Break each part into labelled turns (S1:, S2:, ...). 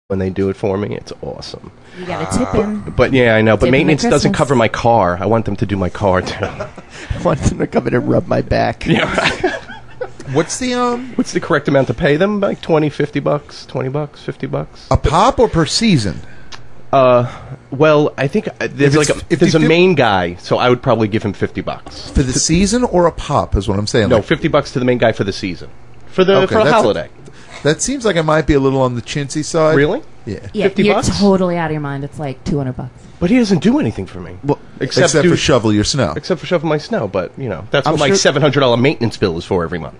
S1: when they do it for me. It's awesome.
S2: You got to tip him.
S1: But yeah, I know. But
S2: Tip him at
S1: maintenance doesn't
S2: Christmas.
S1: cover my car. I want them to do my car too.
S3: I want them to come in and rub my back.
S1: Yeah. Right.
S4: What's
S1: the correct amount to pay them? Like $20, $50, $20, $50.
S4: a pop or per season?
S1: Well, I think there's a main guy, so I would probably give him $50
S4: For the season or a pop is what I'm saying.
S1: No,
S4: Like,
S1: $50 to the main guy for the season, for the
S4: that's
S1: holiday.
S4: that seems like it might be a little on the chintzy side.
S1: Really?
S4: Yeah.
S2: Yeah,
S1: $50?
S2: you're totally out of your mind. It's like $200.
S1: But he doesn't do anything for me.
S4: Well,
S1: except
S4: for shovel your snow.
S1: Except for shoveling my snow, but that's
S3: I'm
S1: what my
S3: sure-
S1: $700 maintenance bill is for every month.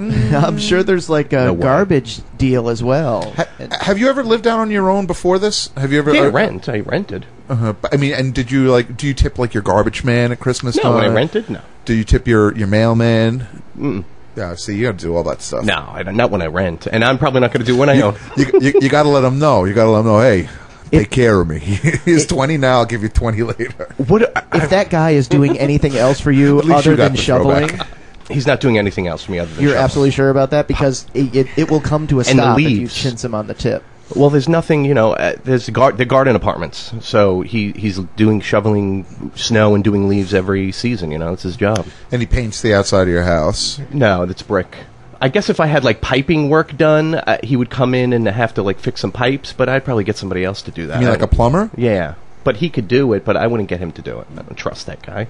S3: I'm sure there's like a
S1: No way.
S3: garbage deal as well.
S4: Have you ever lived out on your own before this? Have you ever?
S1: Yeah, I rented.
S4: I mean, and do you tip like your garbage man at Christmas
S1: No,
S4: time?
S1: when I rented, no.
S4: Do you tip your mailman?
S1: Mm.
S4: Yeah, see, you got to do all that stuff.
S1: No, not when I rent, and I'm probably not going to do it when I own.
S4: You got to let them know. You got to let them know. Hey, take care of me. He's 20 now. I'll give you 20 later.
S3: If that guy is doing anything else for you
S4: At least
S3: other
S4: you got
S3: than
S4: the
S3: shoveling,
S4: throwback.
S1: He's not doing anything else for me other than
S3: you're
S1: shoveling.
S3: absolutely sure about that? Because it will come to a
S1: And the
S3: stop if you
S1: leaves.
S3: chintz him on the tip.
S1: Well, there's nothing, there's the garden apartments, so he's doing shoveling snow and doing leaves every season. It's his job.
S4: And he paints the outside of your house.
S1: No, that's brick. I guess if I had like piping work done, he would come in and have to like fix some pipes, but I'd probably get somebody else to do that.
S4: You mean like a plumber?
S1: Yeah, but he could do it, but I wouldn't get him to do it. I don't trust that guy.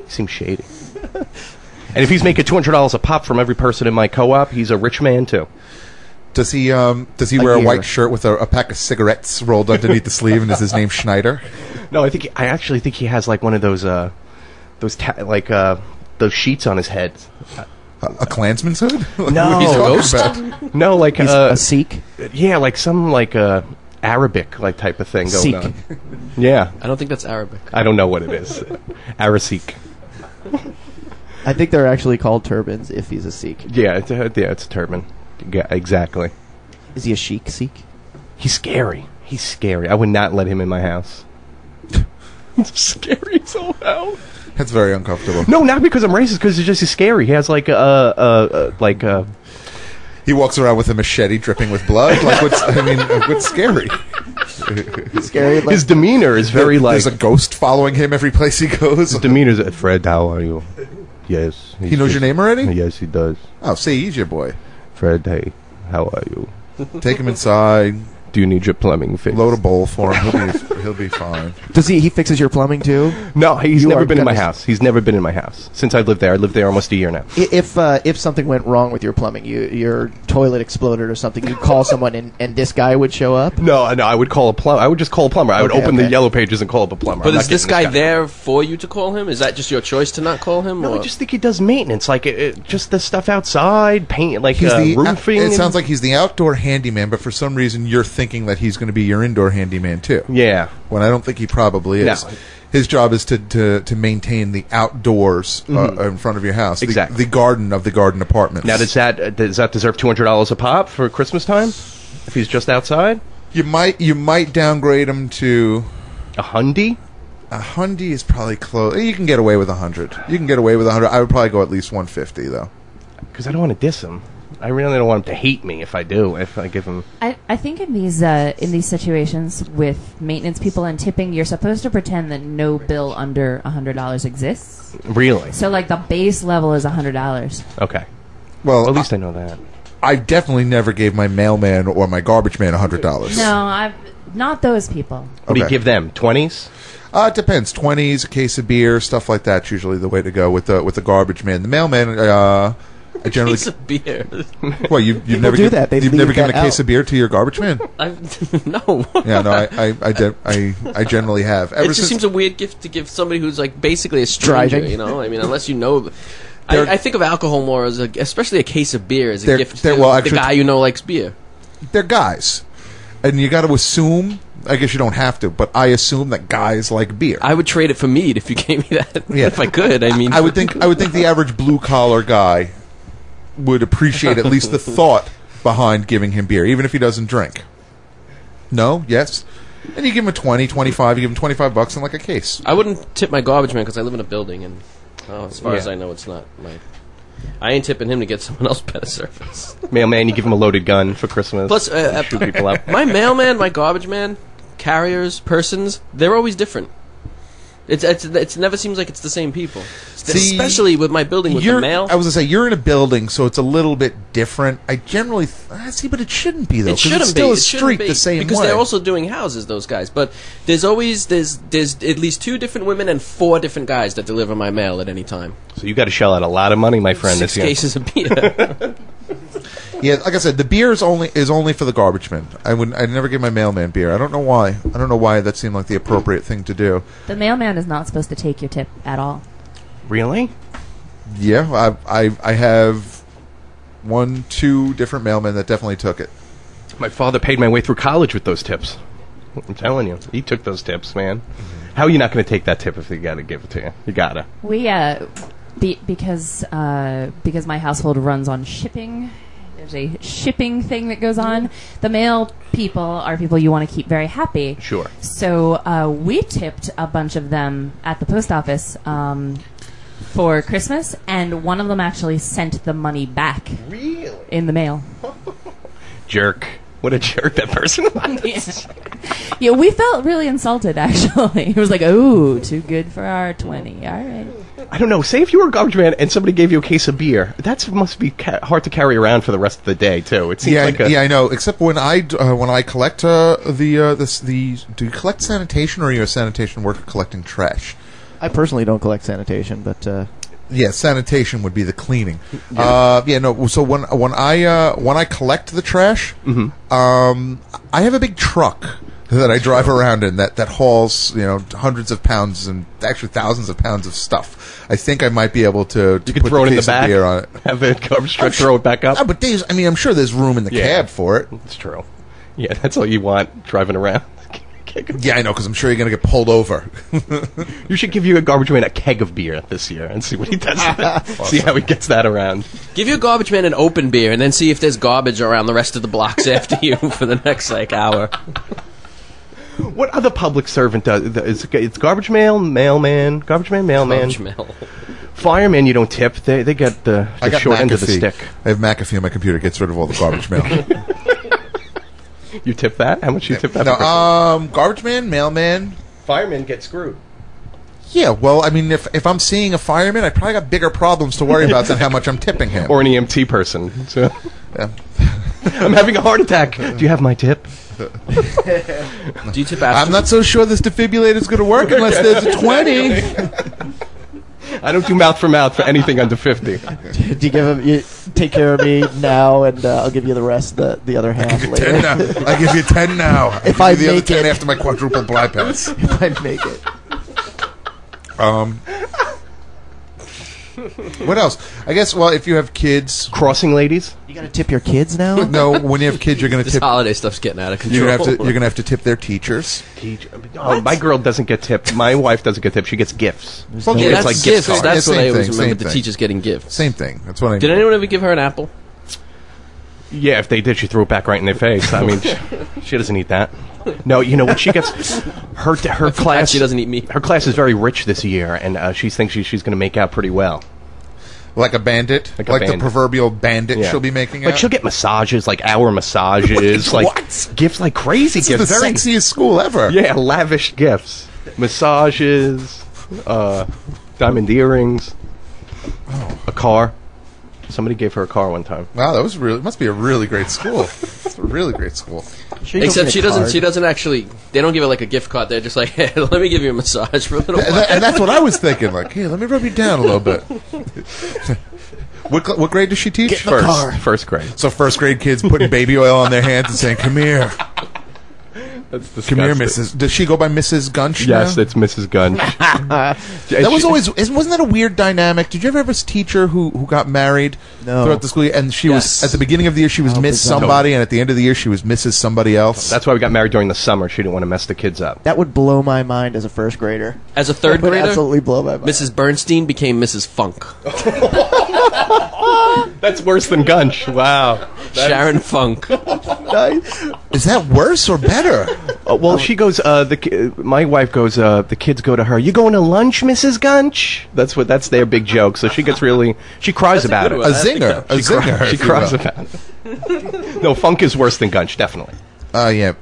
S1: He seems shady. And if he's making $200 a pop from every person in my co-op, he's a rich man too.
S4: Does he wear a white shirt with a pack of cigarettes rolled underneath the sleeve, and is his name Schneider?
S1: No, I actually think he has like one of those those sheets on his head.
S4: A Klansman's hood?
S1: No.
S4: He's
S1: a
S4: ghost?
S1: No, like
S3: He's a Sikh?
S1: Yeah, like some Arabic like type of thing going
S3: Sikh.
S1: on. Yeah,
S5: I don't think that's Arabic.
S1: I don't know what it is. Arasik.
S3: I think they're actually called turbans if he's a Sikh.
S1: Yeah, it's a turban. Yeah, exactly.
S3: Is he a chic Sikh?
S1: He's scary. He's scary. I would not let him in my house. It's scary as all hell.
S4: That's very uncomfortable.
S1: No, not because I'm racist. Because he's scary. He has
S4: He walks around with a machete dripping with blood. Like, what's scary?
S3: Scary. Like,
S1: his demeanor is very like.
S4: There's a ghost following him every place he goes.
S1: His demeanor is Fred. How are you? Yes.
S4: He knows your name already?
S1: Yes, he does.
S4: Oh, see, he's your boy.
S1: Fred, hey, how are you?
S4: Take him inside.
S1: Do you need your plumbing fixed?
S4: Load a bowl for him. He'll be fine.
S3: does he fixes your plumbing too?
S1: No, he's
S3: You
S1: never
S3: are
S1: been in my
S3: gonna-
S1: house. He's never been in my house since I lived there. I lived there almost a year now.
S3: If something went wrong with your plumbing, your toilet exploded or something, you'd call someone and this guy would show up?
S1: No, I would call a plumber. I would just call a plumber. I would
S3: Okay,
S1: open the
S3: okay.
S1: yellow pages and call up a plumber.
S5: But
S1: I'm
S5: is
S1: not
S5: this
S1: getting
S5: guy there for you to call him? Is that just your choice to not call him?
S1: No,
S5: or?
S1: I just think he does maintenance, like just the stuff outside, paint, like
S4: He's the
S1: roofing.
S4: It sounds like he's the outdoor handyman, but for some reason you're thinking that he's going to be your indoor handyman too.
S1: Yeah.
S4: When I don't think he probably is.
S1: No.
S4: His job is to maintain the outdoors in front of your house.
S1: Exactly.
S4: The garden of the garden apartments.
S1: Now, does that deserve $200 a pop for Christmas time? If he's just outside,
S4: You might downgrade him to
S1: a hundy.
S4: a hundy is probably close. You can get away with 100. You can get away with 100. I would probably go at least 150 though.
S1: Because I don't want to diss him. I really don't want him to hate me if I do. If I give him.
S2: I think in these situations with maintenance people and tipping, you're supposed to pretend that no bill under $100 exists.
S1: Really?
S2: So like the base level is $100.
S1: Okay.
S4: Well,
S1: At least I know that.
S4: I definitely never gave my mailman or my garbage man $100.
S2: No, I've not those people.
S1: What do you
S4: Okay.
S1: give them? 20s?
S4: It depends. 20s, a case of beer, stuff like that's usually the way to go with the garbage man. The mailman, I generally.
S5: Piece of beer.
S4: Well, you've never
S3: do that. They
S4: You've
S3: leave
S4: never given a
S3: that
S4: case
S3: out.
S4: of beer to your garbage man.
S5: No.
S4: Yeah, no, I generally have.
S5: It just seems a weird gift to give somebody who's like basically a stranger.
S3: Driving.
S5: I mean, unless you know.
S4: They're-
S5: I think of alcohol more as especially a case of beer as a
S4: They're-
S5: gift
S4: they're-
S5: to
S4: well,
S5: the
S4: actually-
S5: guy you know likes beer.
S4: they're guys, and you got to assume. I guess you don't have to, but I assume that guys like beer.
S5: I would trade it for mead if you gave me that.
S4: Yeah.
S5: If I could, I mean,
S4: I would think the average blue collar guy would appreciate at least the thought behind giving him beer, even if he doesn't drink. No, yes, and you give him a 20, 25, you give him $25 in like a case.
S5: I wouldn't tip my garbage man because I live in a building, and as far as
S1: Yeah.
S5: I know, it's not my. I ain't tipping him to get someone else better service.
S1: Mailman, you give him a loaded gun for Christmas.
S5: Plus,
S1: shoot people up.
S5: my mailman, my garbage man, carriers, persons, they're always different. It never seems like it's the same people.
S4: See,
S5: especially with my building with the mail.
S4: I was going to say, you're in a building, so it's a little bit different. I generally... see, but it shouldn't be, though.
S5: It shouldn't
S4: it's still
S5: be.
S4: a street the same
S5: because
S4: way.
S5: they're also doing houses, those guys. But there's at least 2 different women and 4 different guys that deliver my mail at any time.
S1: So you got to shell out a lot of money, my friend,
S5: 6
S1: this year.
S5: cases of beer.
S4: Yeah, like I said, the beer is only for the garbage men. I'd never give my mailman beer. I don't know why. I don't know why that seemed like the appropriate thing to do.
S2: The mailman is not supposed to take your tip at all.
S1: Really?
S4: Yeah, I have 2 different mailmen that definitely took it.
S1: My father paid my way through college with those tips. I'm telling you. He took those tips, man. How are you not going to take that tip if they got to give it to you? You got to.
S2: We, because my household runs on shipping, there's a shipping thing that goes on. The mail people are people you want to keep very happy.
S1: Sure.
S2: So we tipped a bunch of them at the post office for Christmas, and one of them actually sent the money back.
S1: Really?
S2: In the mail.
S1: Jerk. What a jerk that person was.
S2: Yeah, we felt really insulted, actually. It was like, oh, too good for our 20. All right.
S1: I don't know. Say if you were a garbage man and somebody gave you a case of beer, that must be hard to carry around for the rest of the day, too. It seems
S4: I know. Except when I collect do you collect sanitation, or are you a sanitation worker collecting trash?
S3: I personally don't collect sanitation, but
S4: yeah, sanitation would be the cleaning. So when I collect the trash, I have a big truck that I drive around in that hauls hundreds of pounds and actually thousands of pounds of stuff. I think I might be able to
S1: you could
S4: put
S1: throw it in the
S4: case of
S1: back,
S4: beer on it.
S1: have the garbage truck throw it back up.
S4: But I'm sure there's room in the cab for it.
S1: It's true. Yeah, that's all you want driving around.
S4: Yeah, I know, because I'm sure you're going to get pulled over.
S1: You should give you a garbage man a keg of beer this year and see what he does with it. See how he gets that around.
S5: Give your garbage man an open beer and then see if there's garbage around the rest of the blocks after you for the next hour.
S1: What other public servant does? It's garbage mailman, garbage man, mailman.
S5: Garbage mail.
S1: Fireman, you don't tip. They get the short end of the stick.
S4: I have McAfee on my computer. Gets rid of all the garbage mail.
S1: You tip that? How much you tip that?
S4: No, garbage man, mailman.
S1: Firemen get screwed.
S4: Yeah, well, I mean, if I'm seeing a fireman, I probably got bigger problems to worry about than how much I'm tipping him.
S1: Or an EMT person. So.
S4: Yeah.
S1: I'm having a heart attack. Do you have my tip?
S5: Do you tip after?
S4: I'm not so sure this defibrillator is going to work unless there's a 20.
S1: I don't do mouth for mouth for anything under 50.
S3: do you give him? You take care of me now, and I'll give you the rest, the other half later.
S4: 10 now. I give you 10 now.
S3: If I
S4: give you the other
S3: make
S4: 10
S3: it.
S4: after my quadruple bypass.
S3: If I make it.
S4: What else? I guess. Well, if you have kids,
S1: Crossing ladies?
S3: You got to tip your kids now.
S4: no. When you have kids, you're going to
S5: This
S4: tip.
S5: holiday stuff's getting out of control.
S4: You're going to have to tip their teachers.
S1: Oh, my girl doesn't get tipped. My wife doesn't get tipped. She gets gifts.
S4: Well,
S5: Yeah,
S4: it's
S5: that's
S1: like gift
S5: gifts.
S1: cards.
S5: That's
S4: Yeah,
S5: what I
S4: same
S5: always
S4: thing,
S5: remember
S4: same
S5: the
S4: thing.
S5: teachers getting gifts.
S4: Same thing. That's what I.
S5: Did anyone ever give her an apple?
S1: Yeah, if they did, she threw it back right in their face. I mean, she doesn't eat that. No, you know what she gets? Her class.
S5: She doesn't eat meat.
S1: Her class is very rich this year, and she thinks she's going to make out pretty well.
S4: Like a bandit,
S1: Like a
S4: the
S1: bandit.
S4: proverbial bandit.
S1: Yeah.
S4: She'll be making
S1: Like
S4: out.
S1: she'll get massages, like hour massages, like
S4: What?
S1: gifts, like crazy
S4: This
S1: gifts.
S4: is the sexiest school ever.
S1: Yeah, lavish gifts, massages, diamond earrings, a car. Somebody gave her a car one time.
S4: Wow, that was really. Must be a really great school. It's a really great school.
S3: Sure you don't
S5: Except
S3: get
S5: she
S3: a
S5: doesn't.
S3: card?
S5: She doesn't actually. They don't give her like a gift card. They're just like, hey, let me give you a massage for a little while.
S4: And that's what I was thinking. Like, hey, let me rub you down a little bit. What grade does she teach?
S3: Get in the car.
S1: First grade.
S4: So first grade kids putting baby oil on their hands and saying, "Come here,
S1: That's disgusting.
S4: come here, Mrs." Does she go by Mrs. Gunch?
S1: Yes,
S4: now?
S1: it's Mrs. Gunn.
S4: That was always. Wasn't that a weird dynamic? Did you ever have a teacher who got married
S3: No.
S4: throughout the school year, and she
S5: Yes.
S4: was at the beginning of the year she was
S3: don't
S4: Miss
S3: think so.
S4: somebody, and at the end of the year she was Mrs. somebody else?
S1: That's why we got married during the summer. She didn't want to mess the kids up.
S3: That would blow my mind as a first grader.
S5: As a third
S3: That would
S5: grader,
S3: absolutely blow my mind.
S5: Mrs. Bernstein became Mrs. Funk.
S1: That's worse than Gunch. Wow.
S5: Sharon Funk.
S4: Is that worse or better?
S1: Well, she goes. My wife goes. The kids go to her. You going to lunch, Mrs. Gunch? That's their big joke. So she gets really. She cries
S5: That's a
S1: about
S5: good
S1: it.
S5: one.
S4: A zinger. A zinger.
S1: She
S4: if you
S1: cries
S4: will.
S1: about it. No, funk is worse than Gunch, definitely.
S4: Yeah.